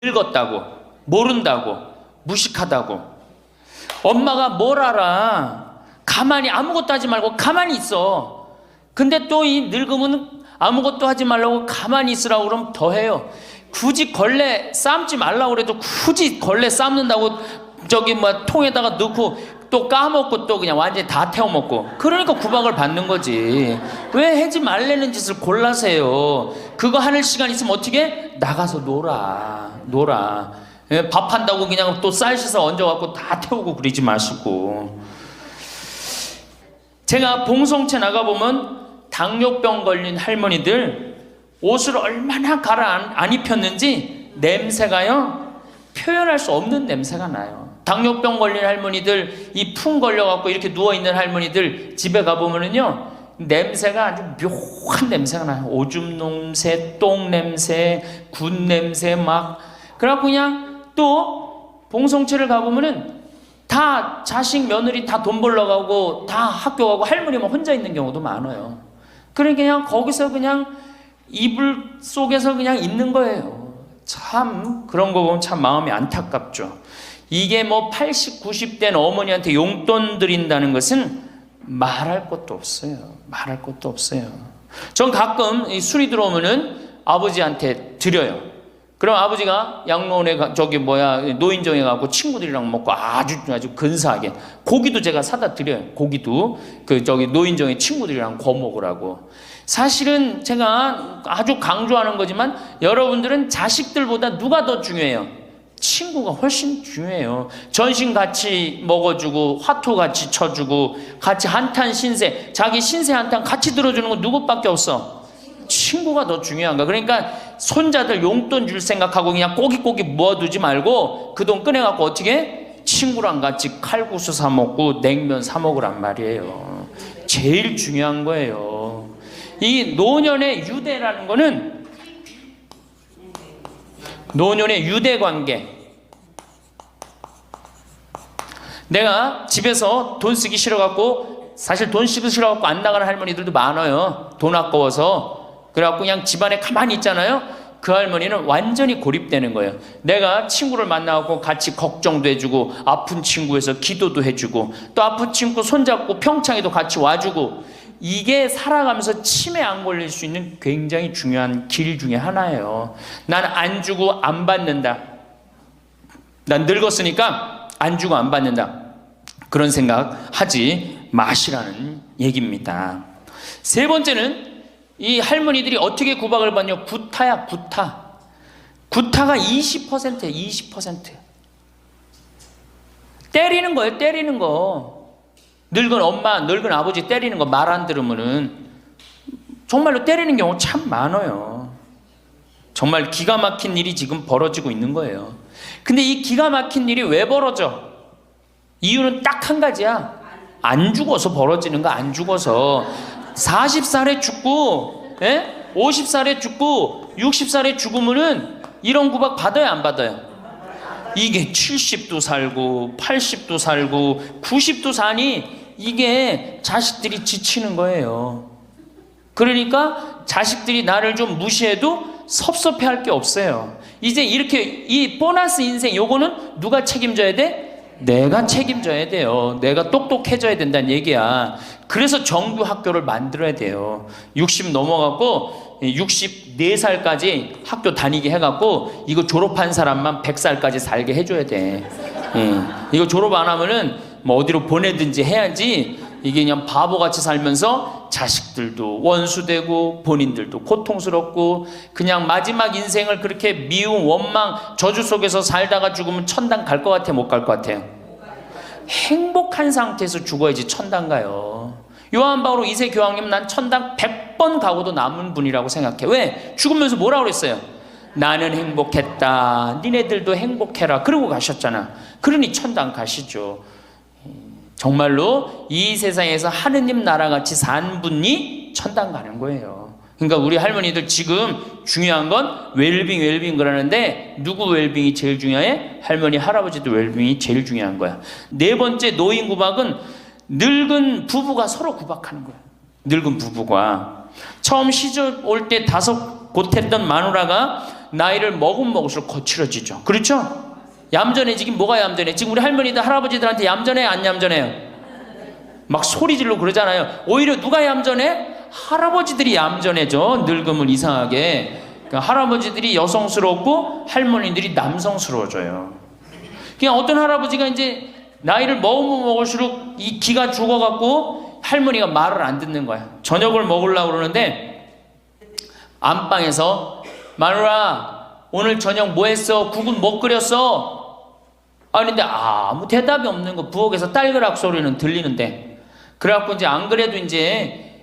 늙었다고, 모른다고, 무식하다고. 엄마가 뭘 알아? 가만히 아무것도 하지 말고 가만히 있어. 근데 또 이 늙으면 아무것도 하지 말라고 가만히 있으라고 그러면 더 해요. 굳이 걸레 삶지 말라고 그래도 굳이 걸레 삶는다고 저기 뭐 통에다가 넣고 또 까먹고 또 그냥 완전히 다 태워 먹고. 그러니까 구박을 받는 거지. 왜 하지 말라는 짓을 골라세요? 그거 하는 시간 있으면 어떻게? 나가서 놀아. 밥 한다고 그냥 또 쌀 씻어 얹어갖고 다 태우고 그러지 마시고. 제가 봉송체 나가보면 당뇨병 걸린 할머니들 옷을 얼마나 갈아 안 입혔는지 냄새가요, 표현할 수 없는 냄새가 나요. 당뇨병 걸린 할머니들, 이 풍 걸려갖고 이렇게 누워있는 할머니들 집에 가보면은요, 냄새가 아주 묘한 냄새가 나요. 오줌 냄새, 똥 냄새, 군 냄새 막. 그래갖고 그냥 또 봉송체를 가보면은 다 자식 며느리 다 돈 벌러 가고 다 학교 가고 할머니만 혼자 있는 경우도 많아요. 그러니까 그냥 거기서 그냥 이불 속에서 그냥 있는 거예요. 참 그런 거 보면 참 마음이 안타깝죠. 이게 뭐 80, 90된 어머니한테 용돈 드린다는 것은 말할 것도 없어요. 말할 것도 없어요. 전 가끔 이 술이 들어오면은 아버지한테 드려요. 그럼 아버지가 양로원에 노인정에 가고 친구들이랑 먹고 아주 근사하게 고기도 제가 사다 드려요. 고기도 노인정에 친구들이랑 구워 먹으라고. 사실은 제가 아주 강조하는 거지만 여러분들은 자식들보다 누가 더 중요해요? 친구가 훨씬 중요해요. 전신 같이 먹어주고 화투 같이 쳐주고 같이 한탄 신세, 자기 신세 한탄 같이 들어주는 건 누구밖에 없어? 친구가 더 중요한 거야. 그러니까 손자들 용돈 줄 생각하고 그냥 꼬깃꼬깃 모아두지 말고 그 돈 꺼내갖고 어떻게? 친구랑 같이 칼국수 사 먹고 냉면 사 먹으란 말이에요. 제일 중요한 거예요. 이 노년의 유대라는 거는 노년의 유대 관계. 내가 집에서 돈 쓰기 싫어갖고, 사실 돈 쓰기 싫어갖고 안 나가는 할머니들도 많아요. 돈 아까워서. 그래갖고 그냥 집안에 가만히 있잖아요. 그 할머니는 완전히 고립되는 거예요. 내가 친구를 만나고 같이 걱정도 해주고 아픈 친구에서 기도도 해주고 또 아픈 친구 손잡고 평창에도 같이 와주고, 이게 살아가면서 치매 안 걸릴 수 있는 굉장히 중요한 길 중에 하나예요. 난 안 주고 안 받는다. 난 늙었으니까 안 주고 안 받는다. 그런 생각 하지 마시라는 얘기입니다. 세 번째는 이 할머니들이 어떻게 구박을 받냐? 구타야, 구타. 구타가 20%예요, 20%. 때리는 거예요, 때리는 거. 늙은 엄마, 늙은 아버지 때리는 거 말 안 들으면은 정말로 때리는 경우 참 많아요. 정말 기가 막힌 일이 지금 벌어지고 있는 거예요. 근데 이 기가 막힌 일이 왜 벌어져? 이유는 딱 한 가지야. 안 죽어서 벌어지는 거, 안 죽어서. 40살에 죽고 50살에 죽고 60살에 죽으면은 이런 구박 받아요, 안 받아요? 이게 70도 살고 80도 살고 90도 사니 이게 자식들이 지치는 거예요. 그러니까 자식들이 나를 좀 무시해도 섭섭해할 게 없어요. 이제 이렇게 이 보너스 인생 요거는 누가 책임져야 돼? 내가 책임져야 돼요. 내가 똑똑해져야 된다는 얘기야. 그래서 정규 학교를 만들어야 돼요. 60 넘어갖고 64살까지 학교 다니게 해갖고 이거 졸업한 사람만 100살까지 살게 해줘야 돼. 이거 졸업 안 하면은 뭐 어디로 보내든지 해야지, 이게 그냥 바보같이 살면서 자식들도 원수되고 본인들도 고통스럽고 그냥 마지막 인생을 그렇게 미움, 원망, 저주 속에서 살다가 죽으면 천당 갈 것 같아, 못 갈 것 같아요? 행복한 상태에서 죽어야지 천당 가요. 요한 바오로 2세 교황님, 난 천당 100번 가고도 남은 분이라고 생각해. 왜? 죽으면서 뭐라고 그랬어요? 나는 행복했다, 니네들도 행복해라, 그러고 가셨잖아. 그러니 천당 가시죠. 정말로 이 세상에서 하느님 나라같이 산 분이 천당 가는 거예요. 그러니까 우리 할머니들 지금 중요한 건 웰빙 그러는데 누구 웰빙이 제일 중요해? 할머니 할아버지도 웰빙이 제일 중요한 거야. 네 번째 노인 구박은 늙은 부부가 서로 구박하는 거야. 늙은 부부가 처음 시집 올 때 다소 보탰던 마누라가 나이를 먹으면 먹을수록 거칠어지죠. 그렇죠? 얌전해지긴 뭐가 얌전해? 지금 우리 할머니들 할아버지들한테 얌전해 안 얌전해요? 막 소리 지르고 그러잖아요. 오히려 누가 얌전해? 할아버지들이 얌전해져. 늙으면 이상하게. 그러니까 할아버지들이 여성스럽고 할머니들이 남성스러워져요. 그냥 어떤 할아버지가 이제 나이를 먹으면 먹을수록 이 기가 죽어갖고 할머니가 말을 안 듣는 거야. 저녁을 먹으려고 그러는데 안방에서 마누라 오늘 저녁 뭐 했어? 국은 뭐 끓였어? 근데 아무 대답이 없는 거. 부엌에서 딸그락 소리는 들리는데. 그래갖고 이제 안 그래도 이제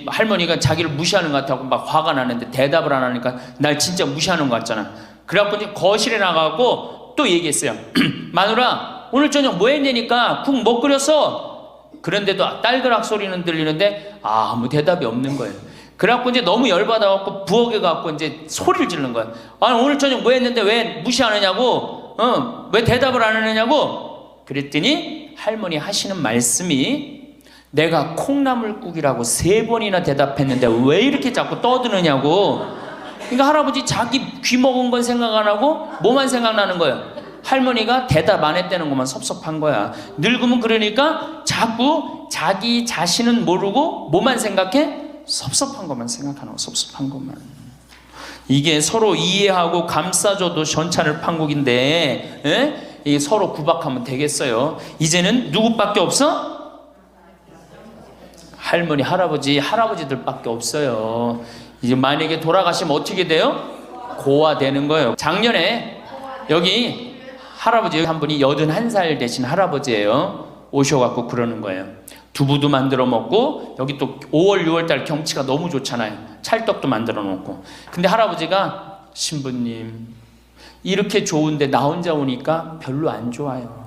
할머니가 자기를 무시하는 것 같다고 막 화가 나는데 대답을 안 하니까 날 진짜 무시하는 것 같잖아. 그래갖고 이제 거실에 나가고 또 얘기했어요. 마누라 오늘 저녁 뭐 했냐니까 국 뭐 끓였어? 그런데도 딸그락 소리는 들리는데 아무 대답이 없는 거예요. 그래갖고 이제 너무 열받아갖고 부엌에 가갖고 이제 소리를 지르는 거야. 아니 오늘 저녁 뭐 했는데 왜 무시 안 하냐고? 왜 대답을 안 하느냐고? 그랬더니 할머니 하시는 말씀이 내가 콩나물국이라고 3번이나 대답했는데 왜 이렇게 자꾸 떠드느냐고. 그러니까 할아버지 자기 귀 먹은 건 생각 안 하고 뭐만 생각나는 거예요. 할머니가 대답 안 했다는 것만 섭섭한 거야. 늙으면 그러니까 자꾸 자기 자신은 모르고 뭐만 생각해? 섭섭한 것만 생각하는 거. 섭섭한 것만. 이게 서로 이해하고 감싸줘도 전차를 판국인데 이게 서로 구박하면 되겠어요. 이제는 누구밖에 없어? 할머니, 할아버지들밖에 없어요. 이제 만약에 돌아가시면 어떻게 돼요? 고아되는 거예요. 작년에 여기 할아버지 한 분이 81살 되신 할아버지예요. 오셔갖고 그러는 거예요. 두부도 만들어 먹고 여기 또 5월 6월달 경치가 너무 좋잖아요. 찰떡도 만들어 놓고. 근데 할아버지가 신부님 이렇게 좋은데 나 혼자 오니까 별로 안 좋아요.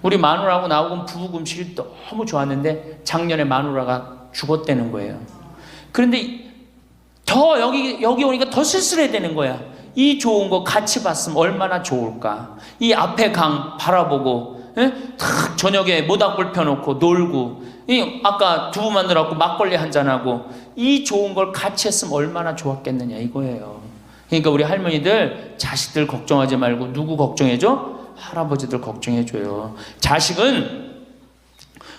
우리 마누라하고 나하고 부부 금실이 너무 좋았는데 작년에 마누라가 죽었다는 거예요. 그런데 더 여기 오니까 더 쓸쓸해지는 거야. 이 좋은 거 같이 봤으면 얼마나 좋을까. 이 앞에 강 바라보고 탁 저녁에 모닥불 펴놓고 놀고 아까 두부 만들어갖고 막걸리 한잔하고 이 좋은 걸 같이 했으면 얼마나 좋았겠느냐 이거예요. 그러니까 우리 할머니들 자식들 걱정하지 말고 누구 걱정해줘? 할아버지들 걱정해줘요. 자식은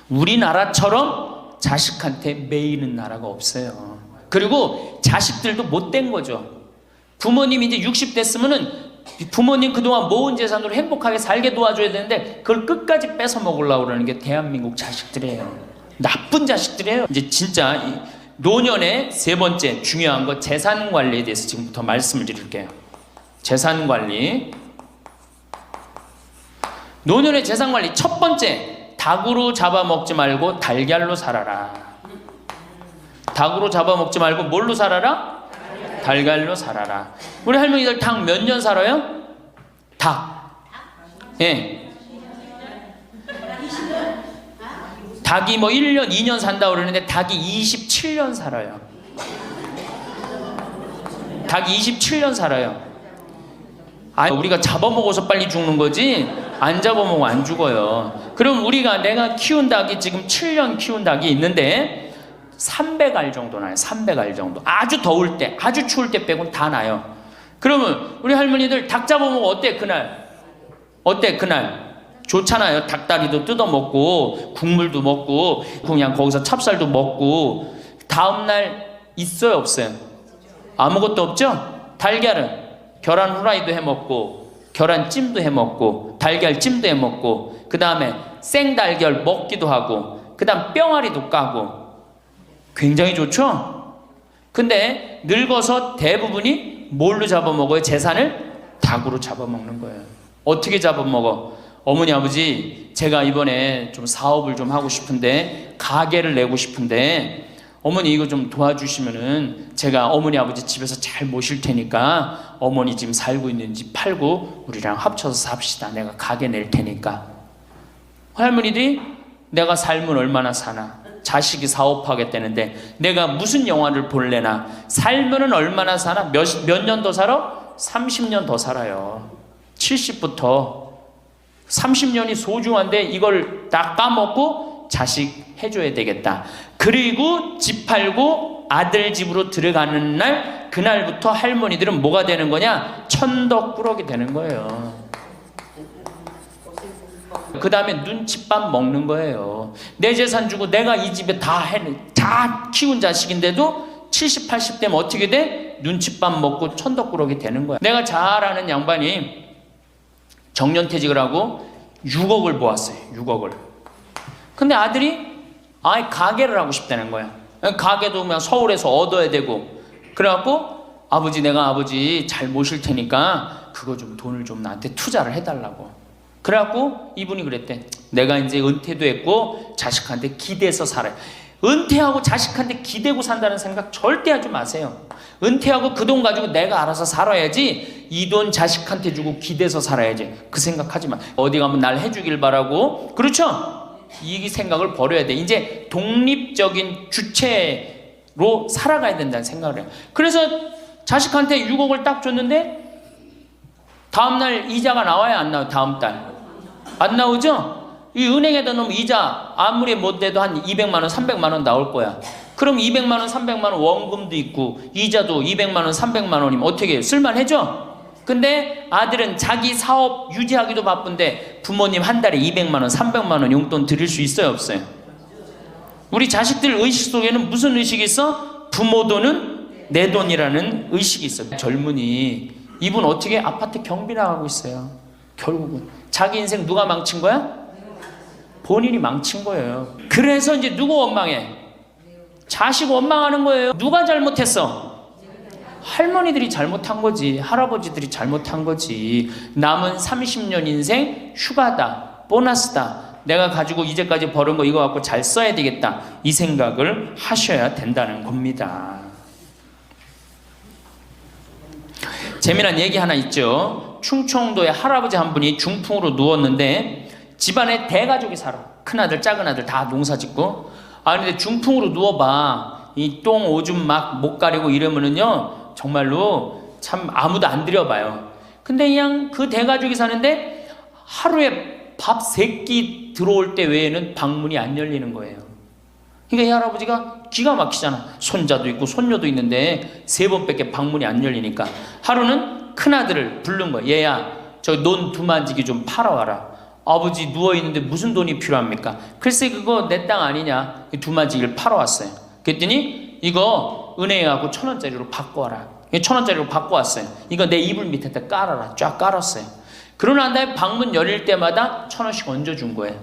우리나라처럼 자식한테 매이는 나라가 없어요. 그리고 자식들도 못된 거죠. 부모님이 이제 60 됐으면은 부모님 그동안 모은 재산으로 행복하게 살게 도와줘야 되는데 그걸 끝까지 뺏어 먹으려고 그러는 게 대한민국 자식들이에요. 나쁜 자식들이에요. 이제 진짜 이 노년의 3번째 중요한 거 재산 관리에 대해서 지금부터 말씀을 드릴게요. 재산 관리. 노년의 재산 관리 첫 번째, 닭으로 잡아먹지 말고 달걀로 살아라. 닭으로 잡아먹지 말고 뭘로 살아라? 달걀로 살아라. 우리 할머니들 닭 몇 년 살아요? 닭. 예. 닭이 뭐 1년, 2년 산다고 그러는데 닭이 27년 살아요. 닭이 27년 살아요. 우리가 잡아먹어서 빨리 죽는 거지 안 잡아먹으면 안 죽어요. 그럼 내가 키운 닭이 지금 7년 키운 닭이 있는데 300알 정도 나요. 300알 정도. 아주 더울 때, 아주 추울 때 빼고는 다 나요. 그러면 우리 할머니들 닭 잡아먹으면 어때 그날? 어때 그날? 좋잖아요. 닭다리도 뜯어먹고 국물도 먹고 그냥 거기서 찹쌀도 먹고. 다음날 있어요 없어요? 아무것도 없죠? 달걀은 계란 후라이도 해먹고 계란찜도 해먹고 달걀찜도 해먹고 그 다음에 생달걀 먹기도 하고 그 다음 뿅아리도 까고 굉장히 좋죠? 근데 늙어서 대부분이 뭘로 잡아먹어요? 재산을? 닭으로 잡아먹는 거예요. 어떻게 잡아먹어? 어머니 아버지 제가 이번에 좀 사업을 좀 하고 싶은데 가게를 내고 싶은데 어머니 이거 좀 도와주시면은 제가 어머니 아버지 집에서 잘 모실 테니까 어머니 지금 살고 있는 집 팔고 우리랑 합쳐서 삽시다. 내가 가게 낼 테니까. 할머니들이 내가 살면 얼마나 사나? 자식이 사업하겠다는데 내가 무슨 영화를 볼래나? 살면은 얼마나 사나? 몇 년 더 살아? 30년 더 살아요. 70부터 30년이 소중한데 이걸 다 까먹고 자식 해줘야 되겠다. 그리고 집 팔고 아들 집으로 들어가는 날, 그날부터 할머니들은 뭐가 되는 거냐? 천덕꾸러기 되는 거예요. 그 다음에 눈칫밥 먹는 거예요. 내 재산 주고 내가 이 집에 다 키운 자식인데도 70, 80 되면 어떻게 돼? 눈칫밥 먹고 천덕꾸러기 되는 거야. 내가 잘 아는 양반이 정년퇴직을 하고 6억을 모았어요. 6억을. 근데 아들이 가게를 하고 싶다는 거야. 가게도 그냥 서울에서 얻어야 되고. 그래갖고 내가 아버지 잘 모실 테니까 그거 좀 돈을 좀 나한테 투자를 해달라고. 그래갖고 이분이 그랬대. 내가 이제 은퇴도 했고 자식한테 기대서 살아요. 은퇴하고 자식한테 기대고 산다는 생각 절대 하지 마세요. 은퇴하고 그 돈 가지고 내가 알아서 살아야지, 이 돈 자식한테 주고 기대서 살아야지, 그 생각하지 마. 어디 가면 날 해주길 바라고. 그렇죠? 이 생각을 버려야 돼. 이제 독립적인 주체로 살아가야 된다는 생각을 해요. 그래서 자식한테 6억을 딱 줬는데 다음날 이자가 나와야 안 나와요? 다음 달 안 나오죠? 이 은행에다 놓으면 이자 아무리 못 돼도 한 200만 원, 300만 원 나올 거야. 그럼 200만 원, 300만 원 원금도 있고 이자도 200만 원, 300만 원이면 어떻게 해요? 쓸만해져? 근데 아들은 자기 사업 유지하기도 바쁜데 부모님 한 달에 200만 원, 300만 원 용돈 드릴 수 있어요, 없어요? 우리 자식들 의식 속에는 무슨 의식이 있어? 부모 돈은 내 돈이라는 의식이 있어요. 젊은이, 이분 어떻게 아파트 경비 나가고 있어요. 결국은 자기 인생 누가 망친 거야? 본인이 망친 거예요. 그래서 이제 누구 원망해? 자식 원망하는 거예요. 누가 잘못했어? 할머니들이 잘못한 거지. 할아버지들이 잘못한 거지. 남은 30년 인생 휴가다, 보너스다. 내가 가지고 이제까지 벌은 거 이거 갖고 잘 써야 되겠다. 이 생각을 하셔야 된다는 겁니다. 재미난 얘기 하나 있죠. 충청도에 할아버지 한 분이 중풍으로 누웠는데 집안에 대가족이 살아. 큰아들, 작은아들 다 농사 짓고. 근데 중풍으로 누워봐. 이 똥, 오줌 막 못 가리고 이러면은요, 정말로 참 아무도 안 들여봐요. 근데 그냥 그 대가족이 사는데 하루에 밥 3끼 들어올 때 외에는 방문이 안 열리는 거예요. 그러니까 이 할아버지가 기가 막히잖아. 손자도 있고 손녀도 있는데 3번밖에 방문이 안 열리니까 하루는 큰아들을 부른 거예요. 얘야, 저 논 두만지기 좀 팔아와라. 아버지 누워있는데 무슨 돈이 필요합니까? 글쎄 그거 내 땅 아니냐. 두만지기를 팔아왔어요. 그랬더니 이거 은행에 가고 1,000원짜리로 바꿔와라. 1,000원짜리로 바꿔왔어요. 이거 내 이불 밑에다 깔아라. 쫙 깔았어요. 그러고 난 다음에 방문 열릴 때마다 1,000원씩 얹어준 거예요.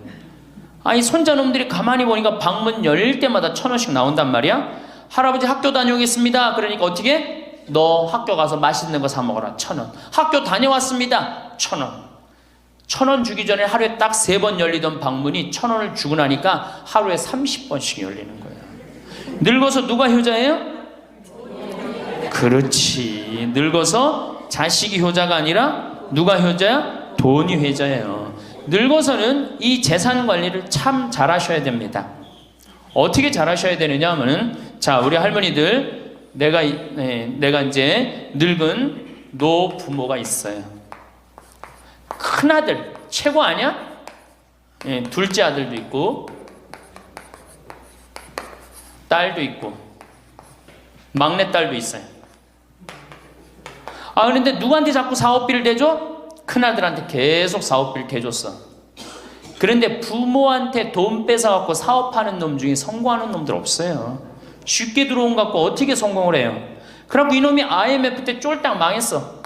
이 손자놈들이 가만히 보니까 방문 열릴 때마다 1,000원씩 나온단 말이야. 할아버지 학교 다녀오겠습니다. 그러니까 어떻게? 너 학교 가서 맛있는 거 사 먹어라. 1,000원. 학교 다녀왔습니다. 1,000원. 1,000원 주기 전에 하루에 딱 3번 열리던 방문이 1,000원을 주고 나니까 하루에 30번씩 열리는 거예요. 늙어서 누가 효자예요? 그렇지. 늙어서 자식이 효자가 아니라 누가 효자야? 돈이 효자예요. 늙어서는 이 재산 관리를 참 잘하셔야 됩니다. 어떻게 잘하셔야 되느냐 하면은, 자, 우리 할머니들, 내가 이제 늙은 노부모가 있어요. 큰아들 최고 아니야? 둘째 아들도 있고 딸도 있고 막내딸도 있어요. 그런데 누구한테 자꾸 사업비를 대줘? 큰아들한테 계속 사업비를 대줬어. 그런데 부모한테 돈 뺏어갖고 사업하는 놈 중에 성공하는 놈들 없어요. 쉽게 들어온 거 갖고 어떻게 성공을 해요? 그래갖고 이놈이 IMF 때 쫄딱 망했어.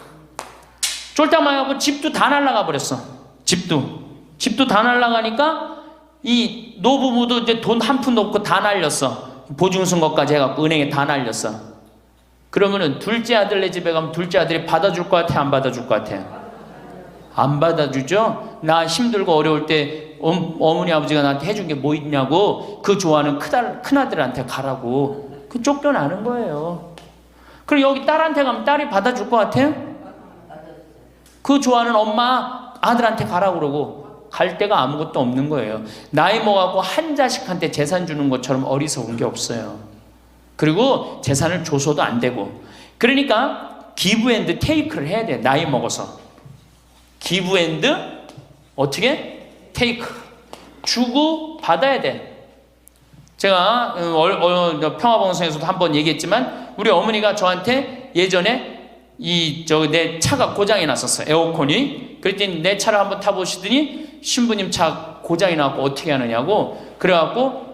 쫄딱 망해갖고 집도 다 날라가 버렸어. 집도 다 날라가니까 이 노부부도 이제 돈 한 푼도 없고 다 날렸어. 보증선거까지 해갖고 은행에 다 날렸어. 그러면은 둘째 아들네 집에 가면 둘째 아들이 받아줄 것 같아, 안 받아줄 것 같아? 안 받아주죠? 나 힘들고 어려울 때 어머니 아버지가 나한테 해준 게 뭐 있냐고 그 좋아하는 큰아들한테 가라고 그 쫓겨나는 거예요. 그리고 여기 딸한테 가면 딸이 받아줄 것 같아요? 그 좋아하는 엄마 아들한테 가라고 그러고 갈 데가 아무것도 없는 거예요. 나이 먹어갖고 한 자식한테 재산 주는 것처럼 어리석은 게 없어요. 그리고 재산을 줘서도 안 되고. 그러니까 기브 앤드 테이크를 해야 돼. 나이 먹어서 기브 앤드 어떻게? 테이크. 주고 받아야 돼. 제가 평화방송에서도 한번 얘기했지만 우리 어머니가 저한테 예전에 내 차가 고장이 났었어요. 에어컨이. 그랬더니 내 차를 한번 타보시더니 신부님 차 고장이 나고 어떻게 하느냐고 그래갖고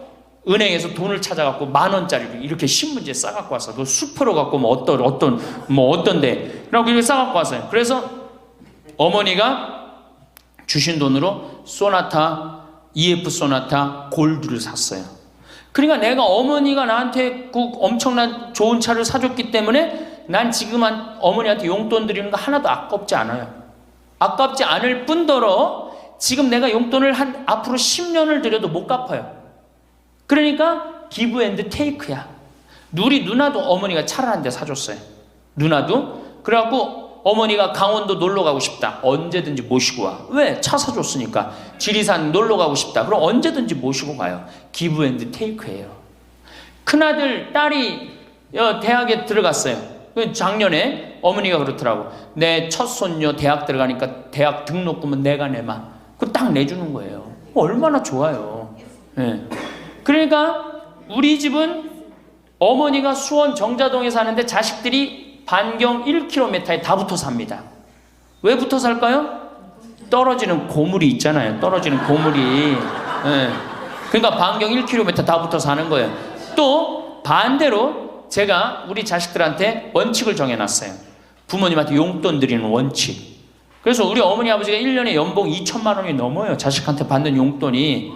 은행에서 돈을 찾아갖고 10,000원짜리를 이렇게 신문지에 싸갖고 왔어. 너 수표로 갖고 뭐 어떤데. 그래갖고 이렇게 싸갖고 왔어요. 그래서 어머니가 주신 돈으로 소나타, EF 소나타 골드를 샀어요. 그러니까 내가 어머니가 나한테 그 엄청난 좋은 차를 사줬기 때문에 난 지금 어머니한테 용돈 드리는 거 하나도 아깝지 않아요. 아깝지 않을 뿐더러 지금 내가 용돈을 앞으로 10년을 드려도 못 갚아요. 그러니까 기브 앤드 테이크야. 우리 누나도 어머니가 차를 한 대 사줬어요. 누나도. 그래갖고 어머니가 강원도 놀러 가고 싶다. 언제든지 모시고 와. 왜? 차 사줬으니까. 지리산 놀러 가고 싶다. 그럼 언제든지 모시고 가요. 기브 앤드 테이크예요. 큰아들, 딸이 대학에 들어갔어요. 작년에 어머니가 그렇더라고. 내 첫 손녀 대학 들어가니까 대학 등록금은 내가 내마. 그거 딱 내주는 거예요. 얼마나 좋아요. 네. 그러니까 우리 집은 어머니가 수원 정자동에 사는데 자식들이 반경 1km에 다 붙어 삽니다. 왜 붙어 살까요? 떨어지는 고물이 있잖아요. 떨어지는 고물이. 네. 그러니까 반경 1km 다 붙어 사는 거예요. 또 반대로 제가 우리 자식들한테 원칙을 정해놨어요. 부모님한테 용돈 드리는 원칙. 그래서 우리 어머니 아버지가 1년에 연봉 2천만 원이 넘어요. 자식한테 받는 용돈이.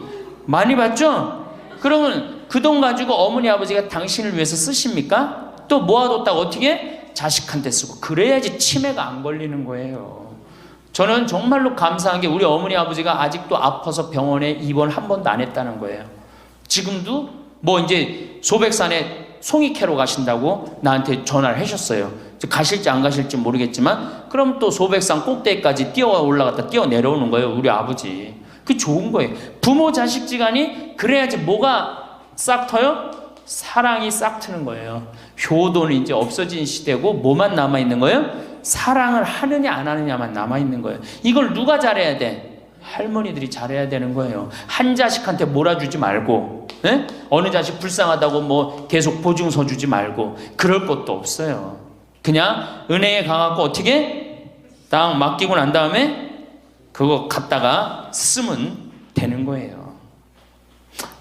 많이 받죠? 그러면 그 돈 가지고 어머니 아버지가 당신을 위해서 쓰십니까? 또 모아뒀다가 어떻게? 자식한테 쓰고. 그래야지 치매가 안 걸리는 거예요. 저는 정말로 감사한 게 우리 어머니 아버지가 아직도 아파서 병원에 입원 한 번도 안 했다는 거예요. 지금도 이제 소백산에 송이 캐러 가신다고 나한테 전화를 하셨어요. 가실지 안 가실지 모르겠지만 그럼 또 소백산 꼭대기까지 뛰어 올라갔다 뛰어 내려오는 거예요. 우리 아버지. 그게 좋은 거예요. 부모 자식 지간이 그래야지 뭐가 싹 터요? 사랑이 싹 트는 거예요. 효도는 이제 없어진 시대고 뭐만 남아있는 거예요? 사랑을 하느냐 안 하느냐만 남아있는 거예요. 이걸 누가 잘해야 돼? 할머니들이 잘해야 되는 거예요. 한 자식한테 몰아주지 말고 어느 자식 불쌍하다고 계속 보증서 주지 말고 그럴 것도 없어요. 그냥 은행에 가갖고 어떻게 딱 맡기고 난 다음에 그거 갖다가 쓰면 되는 거예요.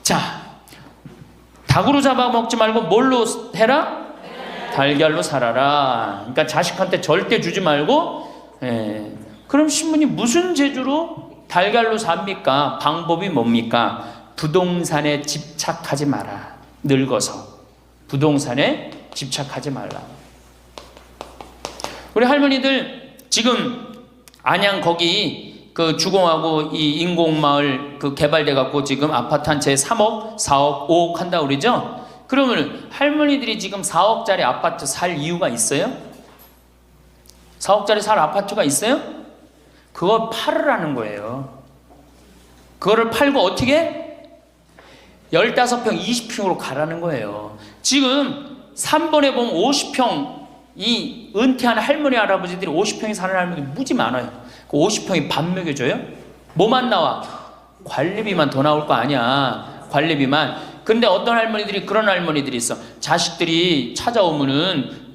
자, 닭으로 잡아먹지 말고 뭘로 해라? 달걀로 살아라. 그러니까 자식한테 절대 주지 말고. 그럼 신부님 무슨 재주로 달걀로 삽니까? 방법이 뭡니까? 부동산에 집착하지 마라. 늙어서 부동산에 집착하지 말라. 우리 할머니들 지금 안양 거기 그 주공하고 이 인공마을 그 개발돼 갖고 지금 아파트 한 채 3억, 4억, 5억 한다 그러죠? 그러면 할머니들이 지금 4억짜리 아파트 살 이유가 있어요? 4억짜리 살 아파트가 있어요? 그걸 팔으라는 거예요. 그거를 팔고 어떻게? 15평, 20평으로 가라는 거예요. 지금 3번에 보면 50평 이 은퇴한 할머니 할아버지들이 50평에 사는 할머니들이 무지 많아요. 그 50평이 밥 먹여줘요? 뭐만 나와? 관리비만 더 나올 거 아니야. 관리비만. 근데 어떤 할머니들이 그런 할머니들이 있어. 자식들이 찾아오면은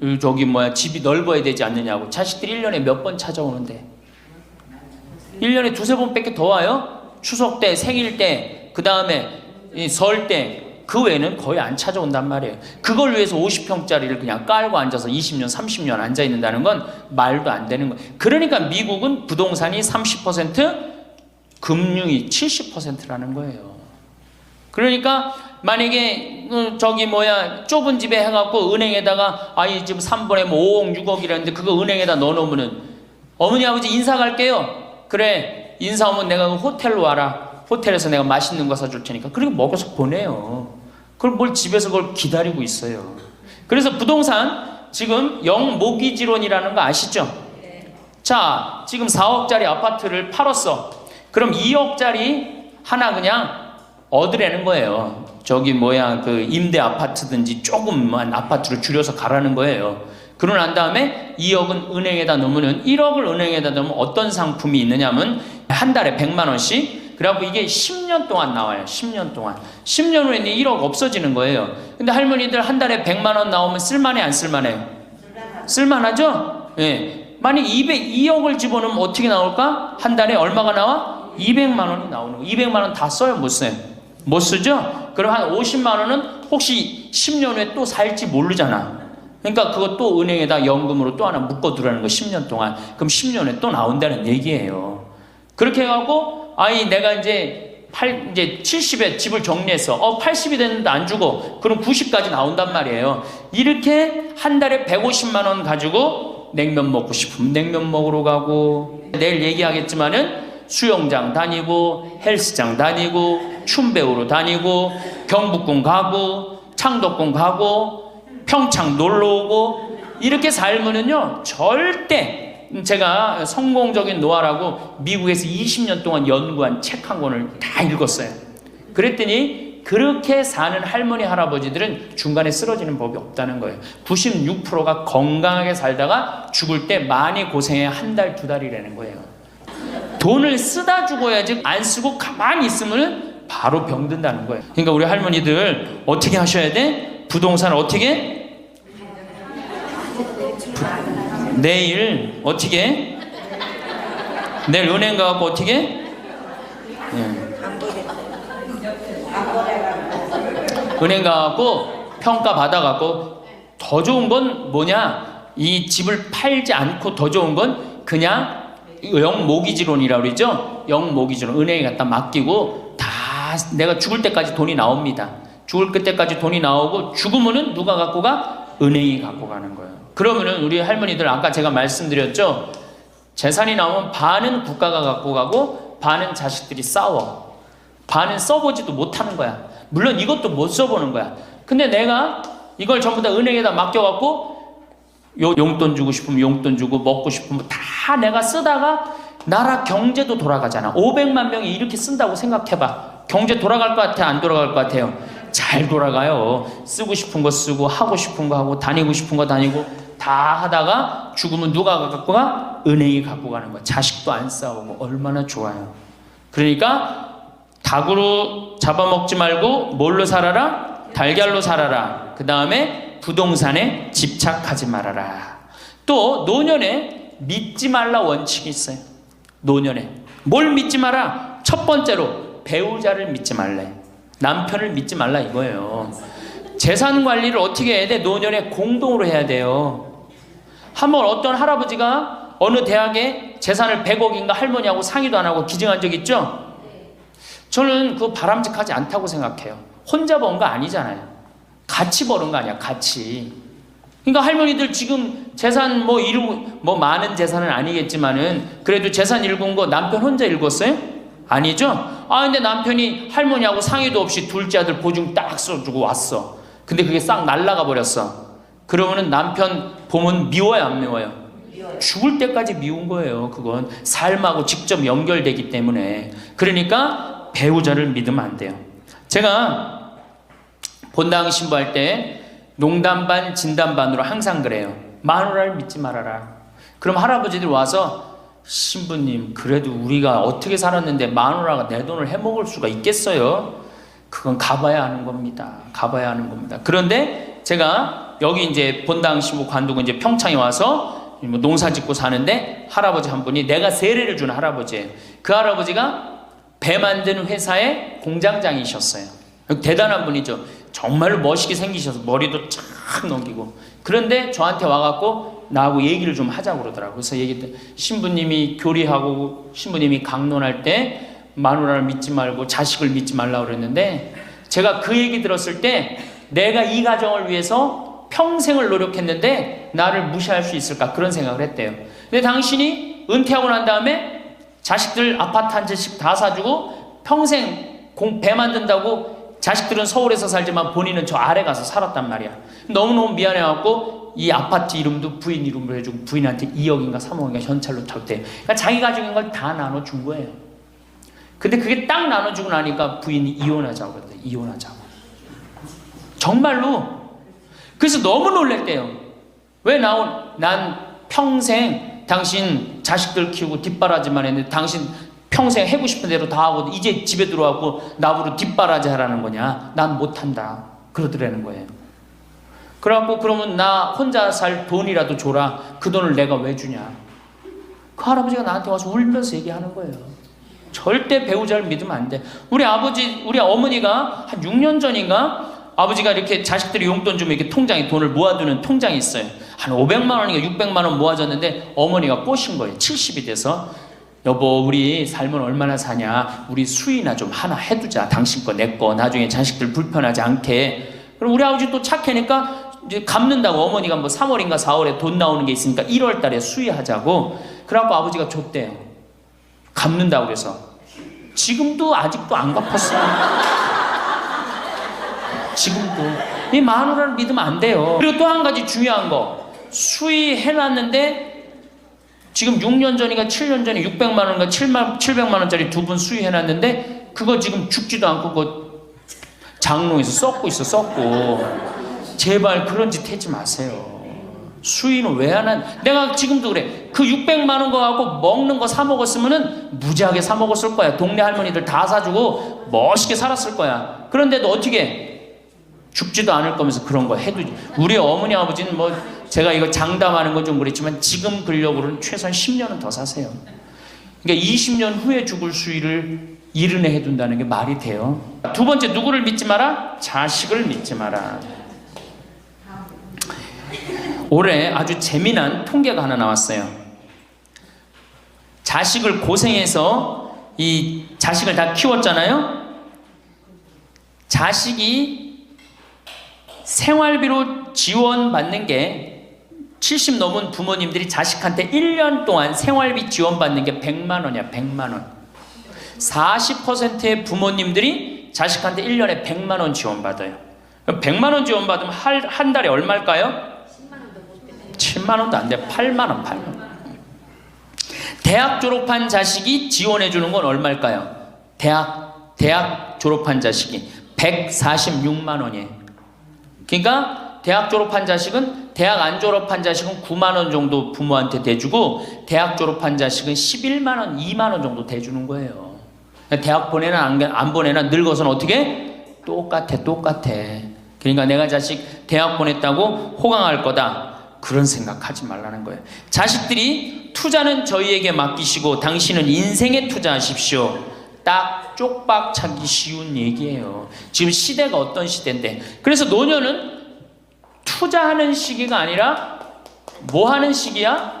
집이 넓어야 되지 않느냐고. 자식들이 1년에 몇 번 찾아오는데 1년에 두세 번밖에 더 와요? 추석 때, 생일 때, 그 다음에 설 때. 그 외에는 거의 안 찾아온단 말이에요. 그걸 위해서 50평짜리를 그냥 깔고 앉아서 20년, 30년 앉아있는다는 건 말도 안 되는 거예요. 그러니까 미국은 부동산이 30%, 금융이 70%라는 거예요. 그러니까 만약에 좁은 집에 해갖고 은행에다가 이 집 3번에 5억, 6억이라는데 그거 은행에다 넣어놓으면은 어머니 아버지 인사 갈게요. 그래, 인사 오면 내가 호텔로 와라. 호텔에서 내가 맛있는 거 사줄 테니까. 그리고 먹어서 보내요. 그걸 뭘 집에서 그걸 기다리고 있어요. 그래서 부동산 지금 영모기지론이라는 거 아시죠? 자, 지금 4억짜리 아파트를 팔았어. 그럼 2억짜리 하나 그냥 얻으라는 거예요. 그 임대 아파트든지 조금만 아파트를 줄여서 가라는 거예요. 그러고 난 다음에 2억은 은행에다 넣으면 1억을 은행에다 넣으면 어떤 상품이 있느냐면 한 달에 100만 원씩 그래갖고 이게 10년 동안 나와요. 10년 동안. 10년 후에는 1억 없어지는 거예요. 근데 할머니들 한 달에 100만 원 나오면 쓸만해, 안 쓸만해요? 쓸만하죠? 예. 만약 2억을 집어넣으면 어떻게 나올까? 한 달에 얼마가 나와? 200만 원이 나오는 거. 200만 원 다 써요, 못 써요? 못 쓰죠? 그럼 한 50만 원은 혹시 10년 후에 또 살지 모르잖아. 그러니까 그거 또 은행에다 연금으로 또 하나 묶어두라는 거, 10년 동안. 그럼 10년 후에 또 나온다는 얘기예요. 그렇게 해갖고, 아니, 내가 이제 70에 집을 정리했어. 80이 됐는데 안 주고, 그럼 90까지 나온단 말이에요. 이렇게 한 달에 150만 원 가지고 냉면 먹고 싶으면 냉면 먹으러 가고, 내일 얘기하겠지만은 수영장 다니고, 헬스장 다니고, 춤 배우러 다니고, 경복궁 가고, 창덕궁 가고, 평창 놀러 오고, 이렇게 살면은요, 절대 제가 성공적인 노화라고 미국에서 20년 동안 연구한 책 한 권을 다 읽었어요. 그랬더니 그렇게 사는 할머니, 할아버지들은 중간에 쓰러지는 법이 없다는 거예요. 96%가 건강하게 살다가 죽을 때 많이 고생해 한 달, 두 달이라는 거예요. 돈을 쓰다 죽어야지 안 쓰고 가만히 있으면 바로 병든다는 거예요. 그러니까 우리 할머니들 어떻게 하셔야 돼? 부동산 어떻게? 내일 어떻게? 내일 은행 가고 어떻게? 은행 가고 평가 받아갖고 더 좋은 건 뭐냐? 이 집을 팔지 않고 더 좋은 건 그냥 영모기지론이라고 그러죠? 영모기지론. 은행에 갖다 맡기고 다 내가 죽을 때까지 돈이 나옵니다. 죽을 그때까지 돈이 나오고 죽으면은 누가 갖고 가? 은행이 갖고 가는 거예요. 그러면은 우리 할머니들 아까 제가 말씀드렸죠? 재산이 나오면 반은 국가가 갖고 가고 반은 자식들이 싸워. 반은 써보지도 못하는 거야. 물론 이것도 못 써보는 거야. 근데 내가 이걸 전부 다 은행에다 맡겨갖고 용돈 주고 싶으면 용돈 주고 먹고 싶으면 다 내가 쓰다가 나라 경제도 돌아가잖아. 500만 명이 이렇게 쓴다고 생각해봐. 경제 돌아갈 것 같아? 안 돌아갈 것 같아요? 잘 돌아가요. 쓰고 싶은 거 쓰고 하고 싶은 거 하고 다니고 싶은 거 다니고 다 하다가 죽으면 누가 갖고 가? 은행이 갖고 가는 거야. 자식도 안 싸우고 얼마나 좋아요. 그러니까 닭으로 잡아먹지 말고 뭘로 살아라? 달걀로 살아라. 그 다음에 부동산에 집착하지 말아라. 또 노년에 믿지 말라 원칙이 있어요. 노년에 뭘 믿지 마라? 첫 번째로 배우자를 믿지 말래. 남편을 믿지 말라 이거예요. 재산 관리를 어떻게 해야 돼? 노년에 공동으로 해야 돼요. 한번 어떤 할아버지가 어느 대학에 재산을 100억인가 할머니하고 상의도 안 하고 기증한 적 있죠? 저는 그거 바람직하지 않다고 생각해요. 혼자 번 거 아니잖아요. 같이 버는 거 아니야, 같이. 그러니까 할머니들 지금 재산 많은 재산은 아니겠지만은 그래도 재산 읽은 거 남편 혼자 읽었어요? 아니죠? 근데 남편이 할머니하고 상의도 없이 둘째 아들 보증 딱 써주고 왔어. 근데 그게 싹 날라가 버렸어. 그러면은 남편 보면 미워요, 안 미워요? 죽을 때까지 미운 거예요. 그건 삶하고 직접 연결되기 때문에. 그러니까 배우자를 믿으면 안 돼요. 제가 본당 신부할 때 농담 반 진담 반으로 항상 그래요. 마누라를 믿지 말아라. 그럼 할아버지들 와서 신부님 그래도 우리가 어떻게 살았는데 마누라가 내 돈을 해먹을 수가 있겠어요? 그건 가봐야 하는 겁니다. 가봐야 하는 겁니다. 그런데 제가 여기 이제 본당 신부 관두고 이제 평창에 와서 농사 짓고 사는데 할아버지 한 분이 내가 세례를 준 할아버지예요. 그 할아버지가 배 만드는 회사의 공장장이셨어요. 대단한 분이죠. 정말 멋있게 생기셔서 머리도 쫙 넘기고. 그런데 저한테 와갖고 나하고 얘기를 좀 하자고 그러더라고요. 그래서 얘기했더니 신부님이 교리하고 신부님이 강론할 때 마누라를 믿지 말고 자식을 믿지 말라고 그랬는데 제가 그 얘기 들었을 때 내가 이 가정을 위해서 평생을 노력했는데 나를 무시할 수 있을까 그런 생각을 했대요. 근데 당신이 은퇴하고 난 다음에 자식들 아파트 한 채씩 다 사주고 평생 배 만든다고 자식들은 서울에서 살지만 본인은 저 아래 가서 살았단 말이야. 너무너무 미안해갖고 이 아파트 이름도 부인 이름으로 해주고 부인한테 2억인가 3억인가 현찰로 줬대요. 그러니까 자기 가족인 걸 다 나눠준 거예요. 근데 그게 딱 나눠주고 나니까 부인이 이혼하자고 그랬대. 이혼하자고. 정말로. 그래서 너무 놀랬대요. 왜 난 평생 당신 자식들 키우고 뒷바라지만 했는데 당신 평생 하고 싶은 대로 다 하고 이제 집에 들어와고 나보고 뒷바라지 하라는 거냐? 난 못한다. 그러더라는 거예요. 그래갖고 그러면 나 혼자 살 돈이라도 줘라. 그 돈을 내가 왜 주냐? 그 할아버지가 나한테 와서 울면서 얘기하는 거예요. 절대 배우자를 믿으면 안 돼. 우리 어머니가 한 6년 전인가 아버지가 이렇게 자식들이 용돈 주면 이렇게 통장에 돈을 모아두는 통장이 있어요. 한 500만 원인가 600만 원 모아졌는데 어머니가 꼬신 거예요. 70이 돼서 여보 우리 살면 얼마나 사냐. 우리 수의나 좀 하나 해두자. 당신 거 내 거 나중에 자식들 불편하지 않게. 그럼 우리 아버지 또 착하니까 이제 갚는다고 어머니가 뭐 3월인가 4월에 돈 나오는 게 있으니까 1월 달에 수의하자고. 그래갖고 아버지가 줬대요. 갚는다고 그래서. 지금도 아직도 안 갚았어요. 지금도. 이 마누라를 믿으면 안 돼요. 그리고 또 한 가지 중요한 거. 수의해놨는데 지금 6년 전인가 7년 전에 600만 원인가 700만 원짜리 2분 수의해놨는데 그거 지금 죽지도 않고 그 장롱에서 썩고 있어. 썩고. 제발 그런 짓 하지 마세요. 수의는 왜 안 한? 내가 지금도 그래. 그 600만 원 거 갖고 먹는 거 사 먹었으면은 무지하게 사 먹었을 거야. 동네 할머니들 다 사주고 멋있게 살았을 거야. 그런데도 어떻게 죽지도 않을 거면서 그런 거 해두지. 우리 어머니 아버지는 뭐 제가 이거 장담하는 건 좀 그랬지만 지금 근력으로는 최소한 10년은 더 사세요. 그러니까 20년 후에 죽을 수의를 이른에 해둔다는 게 말이 돼요. 두 번째, 누구를 믿지 마라? 자식을 믿지 마라. 올해 아주 재미난 통계가 하나 나왔어요. 자식을 고생해서 이 자식을 다 키웠잖아요. 자식이 생활비로 지원받는 게 70 넘은 부모님들이 자식한테 1년 동안 생활비 지원받는 게 100만 원이야. 100만 원. 40%의 부모님들이 자식한테 1년에 100만 원 지원받아요. 100만 원 지원받으면 한 달에 얼마일까요? 7만 원도 안 돼. 8만 원, 8만 원. 대학 졸업한 자식이 지원해 주는 건 얼마일까요? 대학 졸업한 자식이 146만 원이에요. 그러니까 대학 졸업한 자식은, 대학 안 졸업한 자식은 9만 원 정도 부모한테 대주고 대학 졸업한 자식은 11만 원, 2만 원 정도 대주는 거예요. 대학 보내나 안 보내나 늙어서는 어떻게? 똑같아. 그러니까 내가 자식 대학 보냈다고 호강할 거다. 그런 생각하지 말라는 거예요. 자식들이 투자는 저희에게 맡기시고 당신은 인생에 투자하십시오. 딱 쪽박 차기 쉬운 얘기예요. 지금 시대가 어떤 시대인데. 그래서 노년은 투자하는 시기가 아니라 뭐 하는 시기야?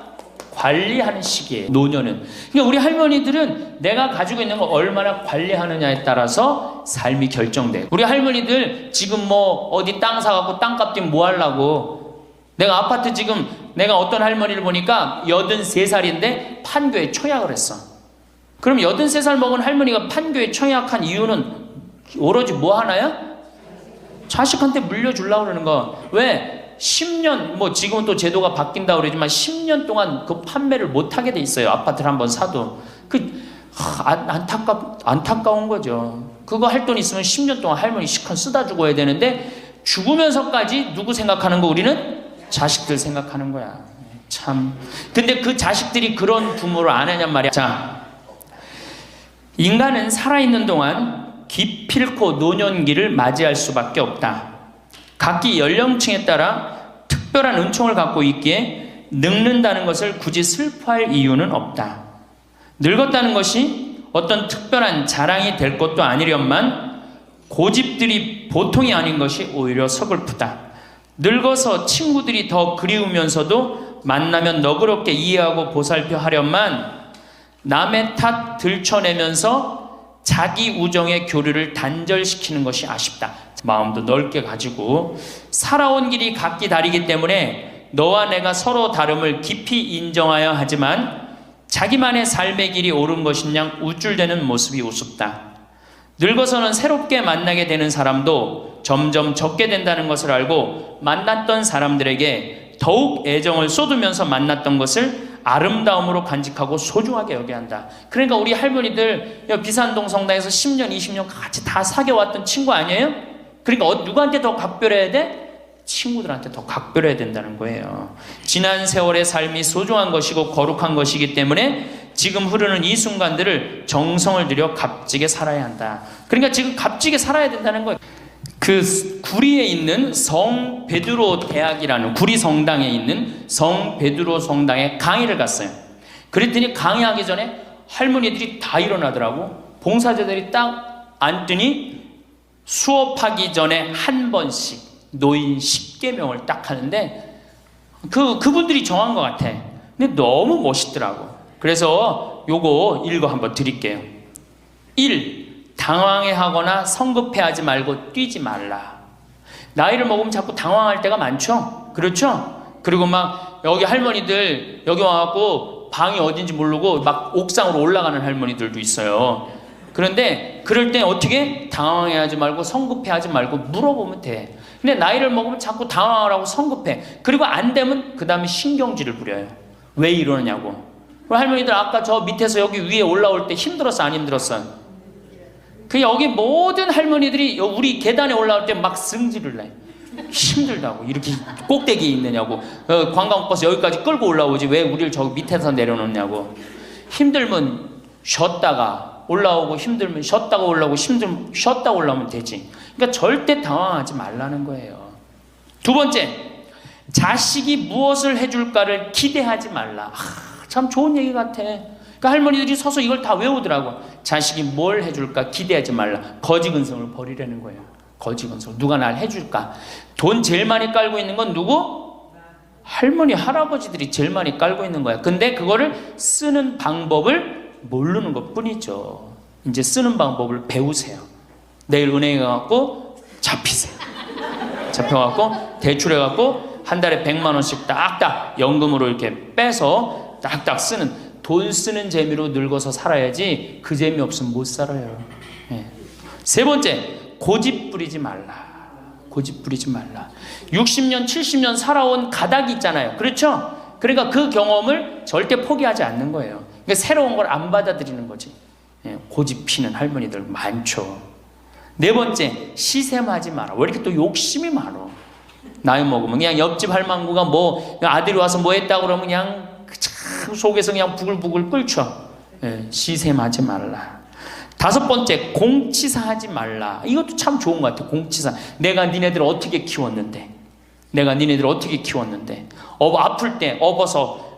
관리하는 시기예요. 노년은. 그러니까 우리 할머니들은 내가 가지고 있는 걸 얼마나 관리하느냐에 따라서 삶이 결정돼. 우리 할머니들 지금 뭐 어디 땅 사갖고 땅값 뛰면 뭐 하려고. 내가 아파트 지금 내가 어떤 할머니를 보니까 83살인데 판교에 청약을 했어. 그럼 83살 먹은 할머니가 판교에 청약한 이유는 오로지 뭐 하나야? 자식한테 물려주려고 그러는 거. 왜? 10년, 뭐 지금은 또 제도가 바뀐다고 그러지만 10년 동안 그 판매를 못하게 돼 있어요. 아파트를 한번 사도. 안타까운 거죠. 그거 할 돈 있으면 10년 동안 할머니 시컨 쓰다 죽어야 되는데 죽으면서까지 누구 생각하는 거? 우리는 자식들 생각하는 거야. 참. 근데 그 자식들이 그런 부모를 안 하냔 말이야. 자, 인간은 살아있는 동안 기필코 노년기를 맞이할 수밖에 없다. 각기 연령층에 따라 특별한 은총을 갖고 있기에 늙는다는 것을 굳이 슬퍼할 이유는 없다. 늙었다는 것이 어떤 특별한 자랑이 될 것도 아니련만 고집들이 보통이 아닌 것이 오히려 서글프다. 늙어서 친구들이 더 그리우면서도 만나면 너그럽게 이해하고 보살펴 하련만 남의 탓 들춰내면서 자기 우정의 교류를 단절시키는 것이 아쉽다. 마음도 넓게 가지고 살아온 길이 각기 다르기 때문에 너와 내가 서로 다름을 깊이 인정하여 하지만 자기만의 삶의 길이 옳은 것인양 우쭐대는 모습이 우습다. 늙어서는 새롭게 만나게 되는 사람도 점점 적게 된다는 것을 알고 만났던 사람들에게 더욱 애정을 쏟으면서 만났던 것을 아름다움으로 간직하고 소중하게 여겨야 한다. 그러니까 우리 할머니들 비산동 성당에서 10년, 20년 같이 다 사귀어왔던 친구 아니에요? 그러니까 누구한테 더 각별해야 돼? 친구들한테 더 각별해야 된다는 거예요. 지난 세월의 삶이 소중한 것이고 거룩한 것이기 때문에 지금 흐르는 이 순간들을 정성을 들여 값지게 살아야 한다. 그러니까 지금 값지게 살아야 된다는 거예요. 그 구리에 있는 성 베드로 대학이라는 구리 성당에 있는 성 베드로 성당에 강의를 갔어요. 그랬더니 강의하기 전에 할머니들이 다 일어나더라고. 봉사자들이 딱 앉더니 수업하기 전에 한 번씩 노인 10계명을 딱 하는데 그분들이 정한 것 같아. 근데 너무 멋있더라고. 그래서 요거 읽어 한번 드릴게요. 1. 당황해하거나 성급해하지 말고 뛰지 말라. 나이를 먹으면 자꾸 당황할 때가 많죠. 그렇죠? 그리고 막 여기 할머니들 여기 와갖고 방이 어딘지 모르고 막 옥상으로 올라가는 할머니들도 있어요. 그런데 그럴 때 어떻게? 당황해하지 말고 성급해하지 말고 물어보면 돼. 근데 나이를 먹으면 자꾸 당황하라고 성급해. 그리고 안 되면 그 다음에 신경질을 부려요. 왜 이러느냐고. 할머니들 아까 저 밑에서 여기 위에 올라올 때 힘들었어 안 힘들었어? 그 여기 모든 할머니들이 우리 계단에 올라올 때 막 승질을 내. 힘들다고. 이렇게 꼭대기에 있느냐고. 관광버스 여기까지 끌고 올라오지 왜 우리를 저기 밑에서 내려놓냐고. 힘들면 쉬었다가 올라오고 힘들면 쉬었다가 올라오고 힘들면 쉬었다가 올라오면 되지. 그러니까 절대 당황하지 말라는 거예요. 두 번째, 자식이 무엇을 해줄까를 기대하지 말라. 참 좋은 얘기 같아. 그러니까 할머니들이 서서 이걸 다 외우더라고. 자식이 뭘 해줄까 기대하지 말라. 거지근성을 버리라는 거예요. 거지근성. 누가 날 해줄까. 돈 제일 많이 깔고 있는 건 누구? 할머니 할아버지들이 제일 많이 깔고 있는 거야. 근데 그거를 쓰는 방법을 모르는 것 뿐이죠. 이제 쓰는 방법을 배우세요. 내일 은행에 가갖고 잡히세요. 잡혀갖고 대출해갖고 한 달에 100만 원씩 딱딱 연금으로 이렇게 빼서 딱딱 쓰는, 돈 쓰는 재미로 늙어서 살아야지 그 재미 없으면 못 살아요. 네. 세 번째, 고집 부리지 말라. 고집 부리지 말라. 60년 70년 살아온 가닥이 있잖아요. 그렇죠? 그러니까 그 경험을 절대 포기하지 않는 거예요. 그러니까 새로운 걸 안 받아들이는 거지. 네. 고집 피는 할머니들 많죠. 네 번째, 시샘하지 마라. 왜 이렇게 또 욕심이 많아? 나이 먹으면 그냥 옆집 할망구가 뭐 아들이 와서 뭐 했다고 그러면 그냥 참 속에서 그냥 부글부글 끓죠. 예, 시샘하지 말라. 다섯 번째, 공치사하지 말라. 이것도 참 좋은 것 같아. 공치사. 내가 니네들 어떻게 키웠는데, 내가 니네들 어떻게 키웠는데, 아플 때 업어서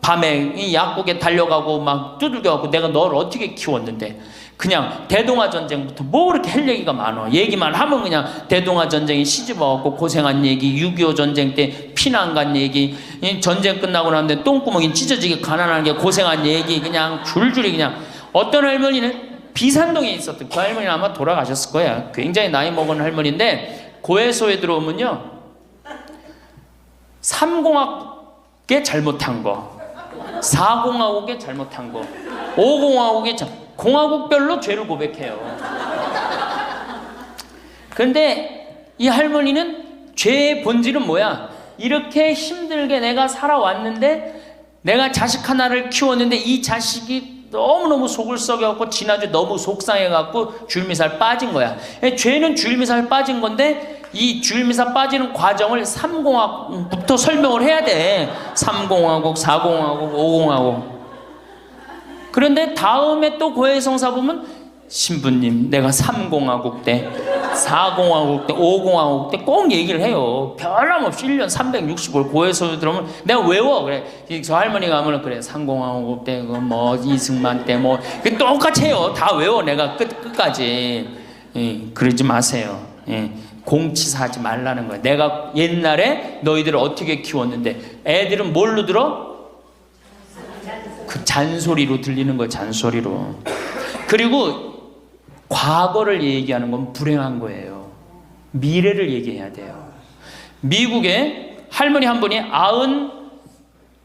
밤에 이 약국에 달려가고 막 두들겨갖고 내가 너를 어떻게 키웠는데. 그냥 대동아 전쟁부터 뭐 그렇게 할 얘기가 많아. 얘기만 하면 그냥 대동아 전쟁에 시집와갖고 고생한 얘기, 6.25 전쟁 때 피난 간 얘기, 전쟁 끝나고 나는데 똥구멍이 찢어지게 가난한 게 고생한 얘기, 그냥 줄줄이 그냥. 어떤 할머니는 비산동에 있었던 그 할머니는 아마 돌아가셨을 거야. 굉장히 나이 먹은 할머니인데 고해소에 들어오면요 3공학에 잘못한 거, 4공화국에 잘못한 거, 5공화국에 공화국별로 죄를 고백해요. 그런데 이 할머니는 죄의 본질은 뭐야? 이렇게 힘들게 내가 살아왔는데, 내가 자식 하나를 키웠는데 이 자식이 너무너무 속을 썩여갖고 지난주에 너무 속상해갖고 줄미살 빠진 거야. 죄는 줄미살 빠진 건데 이 줄미살 빠지는 과정을 3공화국부터 설명을 해야 돼. 3공화국, 4공화국, 5공화국. 그런데 다음에 또 고해성사 보면 신부님 내가 3공화국 때, 4공화국 때, 5공화국 때 꼭 얘기를 해요. 변함없이 1년 365일 고해성사 들어오면 내가 외워. 그래. 저 할머니가 하면 그래 3공화국 때 뭐 이승만 때 뭐 똑같이 해요. 다 외워 내가 끝까지. 그러지 마세요. 공치사하지 말라는 거야. 내가 옛날에 너희들을 어떻게 키웠는데. 애들은 뭘로 들어? 그 잔소리로 들리는 거예요. 잔소리로. 그리고 과거를 얘기하는 건 불행한 거예요. 미래를 얘기해야 돼요. 미국에 할머니 한 분이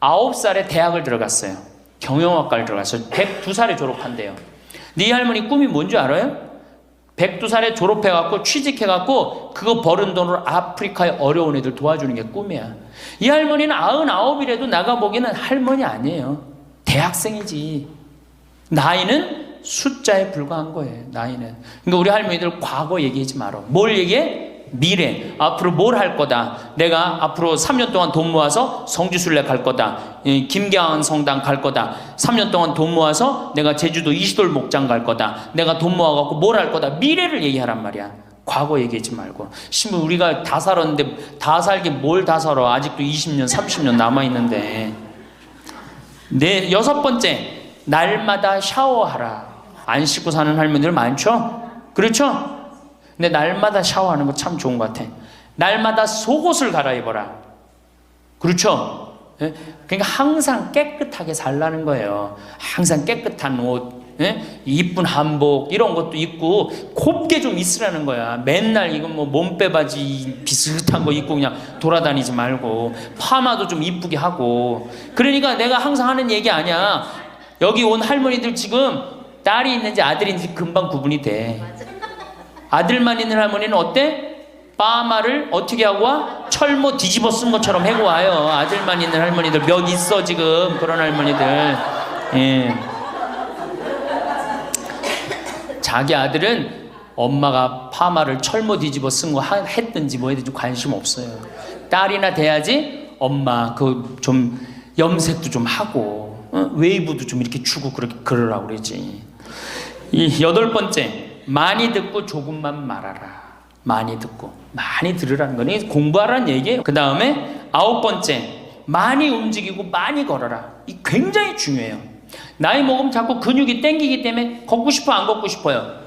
99살에 대학을 들어갔어요. 경영학과를 들어갔어요. 102살에 졸업한대요. 네 할머니 꿈이 뭔지 알아요? 102살에 졸업해갖고 취직해갖고 그거 버는 돈으로 아프리카의 어려운 애들 도와주는 게 꿈이야. 이 할머니는 99이라도 나가보기에는 할머니 아니에요. 대학생이지. 나이는 숫자에 불과한 거예요. 나이는. 그러니까 우리 할머니들 과거 얘기하지 말어. 뭘 얘기해? 미래, 앞으로 뭘 할 거다. 내가 앞으로 3년 동안 돈 모아서 성지순례 갈 거다. 김계한 성당 갈 거다. 3년 동안 돈 모아서 내가 제주도 이시돌 목장 갈 거다. 내가 돈 모아갖고 뭘 할 거다. 미래를 얘기하란 말이야. 과거 얘기하지 말고. 심지어 우리가 다 살았는데 다 살게 뭘 다 살아. 아직도 20년, 30년 남아있는데. 네, 6번째, 날마다 샤워하라. 안 씻고 사는 할머니들 많죠? 그렇죠? 근데 날마다 샤워하는 거 참 좋은 것 같아. 날마다 속옷을 갈아입어라. 그렇죠? 그러니까 항상 깨끗하게 살라는 거예요. 항상 깨끗한 옷, 이쁜 한복 이런 것도 입고 곱게 좀 있으라는 거야. 맨날 이건 뭐 몸빼바지 비슷한 거 입고 그냥 돌아다니지 말고 파마도 좀 이쁘게 하고. 그러니까 내가 항상 하는 얘기 아니야. 여기 온 할머니들 지금 딸이 있는지 아들이 있는지 금방 구분이 돼. 아들만 있는 할머니는 어때? 파마를 어떻게 하고 와? 철모 뒤집어 쓴 것처럼 해고 와요. 아들만 있는 할머니들 몇 있어 지금 그런 할머니들. 예. 자기 아들은 엄마가 파마를 철모 뒤집어 쓴 거 했든지 뭐 했든지 관심 없어요. 딸이나 돼야지 엄마 그 좀 염색도 좀 하고 웨이브도 좀 이렇게 주고 그러라고 그러지. 이 8번째, 많이 듣고 조금만 말하라. 많이 듣고 많이 들으라는 거니 공부하라는 얘기예요. 그 다음에 9번째, 많이 움직이고 많이 걸어라. 이 굉장히 중요해요. 나이 먹으면 자꾸 근육이 땡기기 때문에 걷고 싶어 안 걷고 싶어요?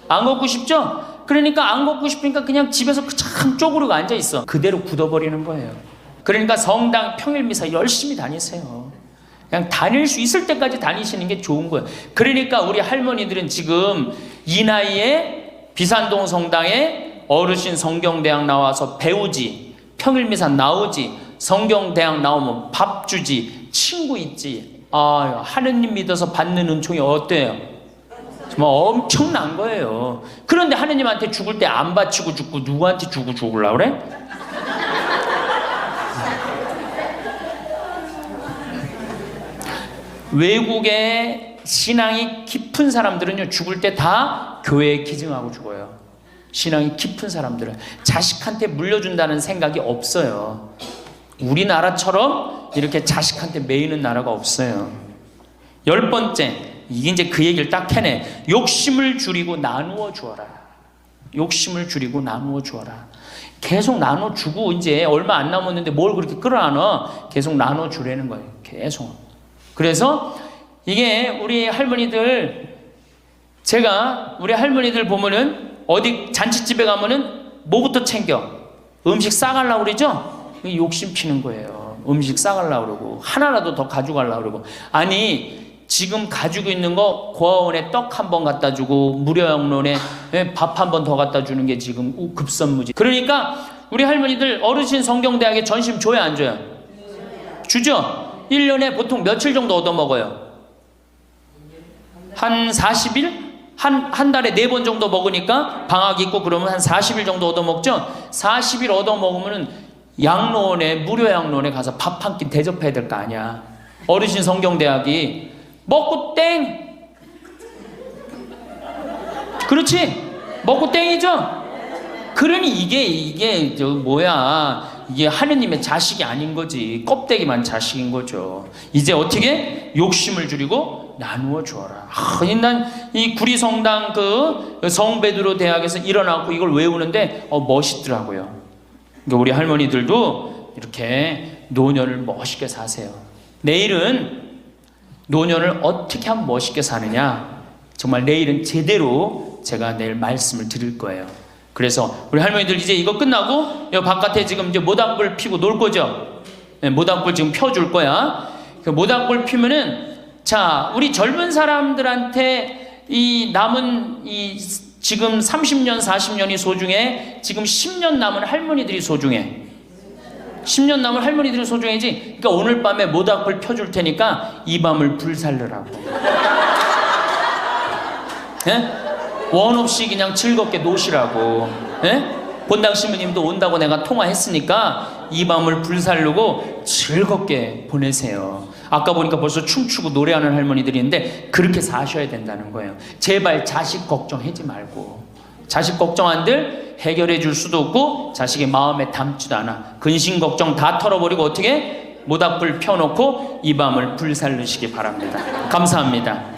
안 걷고 싶죠? 그러니까 안 걷고 싶으니까 그냥 집에서 참 쪼그리고 앉아있어. 그대로 굳어버리는 거예요. 그러니까 성당 평일미사 열심히 다니세요. 그냥 다닐 수 있을 때까지 다니시는 게 좋은 거예요. 그러니까 우리 할머니들은 지금 이 나이에 비산동 성당에 어르신 성경대학 나와서 배우지, 평일미사 나오지, 성경대학 나오면 밥 주지, 친구 있지. 아, 하느님 믿어서 받는 은총이 어때요? 정말 엄청난 거예요. 그런데 하느님한테 죽을 때 안 바치고 죽고 누구한테 주고 죽으려고 그래? 외국에 신앙이 깊은 사람들은요, 죽을 때 다 교회에 기증하고 죽어요. 신앙이 깊은 사람들은 자식한테 물려준다는 생각이 없어요. 우리나라처럼 이렇게 자식한테 매이는 나라가 없어요. 10번째, 이게 이제 그 얘기를 딱 해내. 욕심을 줄이고 나누어 주어라. 욕심을 줄이고 나누어 주어라. 계속 나눠주고 이제 얼마 안 남았는데 뭘 그렇게 끌어안아? 계속 나눠주라는 거예요. 계속. 그래서 이게 우리 할머니들, 제가 우리 할머니들 보면은 어디 잔치집에 가면은 뭐부터 챙겨? 음식 싸가려고 그러죠? 욕심 피는 거예요. 음식 싸가려고 그러고 하나라도 더 가져가려고 그러고. 아니 지금 가지고 있는 거 고아원에 떡 한 번 갖다 주고 무료양론에 밥 한 번 더 갖다 주는 게 지금 급선무지. 그러니까 우리 할머니들 어르신 성경대학에 전심 줘야 안 줘요? 주죠? 1년에 보통 며칠 정도 얻어먹어요? 한 40일? 한 달에 4번 정도 먹으니까 방학 있고 그러면 한 40일 정도 얻어먹죠? 40일 얻어먹으면 양로원에, 무료 양로원에 가서 밥 한 끼 대접해야 될 거 아니야. 어르신 성경대학이 먹고 땡! 그렇지? 먹고 땡이죠? 그러니 이게 이게 하느님의 자식이 아닌 거지. 껍데기만 자식인 거죠. 이제 어떻게? 욕심을 줄이고 나누어 주어라. 난 이 구리성당 그 성베드로 대학에서 일어나고 이걸 외우는데 멋있더라고요. 그러니까 우리 할머니들도 이렇게 노년을 멋있게 사세요. 내일은 노년을 어떻게 하면 멋있게 사느냐, 정말 내일은 제대로 제가 내일 말씀을 드릴 거예요. 그래서 우리 할머니들 이제 이거 끝나고 여 바깥에 지금 이제 모닥불 피고 놀 거죠? 네, 모닥불 지금 펴줄 거야. 그 모닥불 피면은, 자, 우리 젊은 사람들한테 이 남은 이 지금 30년 40년이 소중해? 지금 10년 남은 할머니들이 소중해? 10년 남은 할머니들이 소중해지. 그러니까 오늘 밤에 모닥불 펴줄 테니까 이 밤을 불살르라고. 예? 원 없이 그냥 즐겁게 노시라고. 예? 본당 신부님도 온다고 내가 통화했으니까 이 밤을 불살르고 즐겁게 보내세요. 아까 보니까 벌써 춤추고 노래하는 할머니들이 있는데 그렇게 사셔야 된다는 거예요. 제발 자식 걱정하지 말고, 자식 걱정한들 해결해 줄 수도 없고 자식의 마음에 담지도 않아. 근심 걱정 다 털어버리고 어떻게 모닥불 펴놓고 이 밤을 불살르시기 바랍니다. 감사합니다.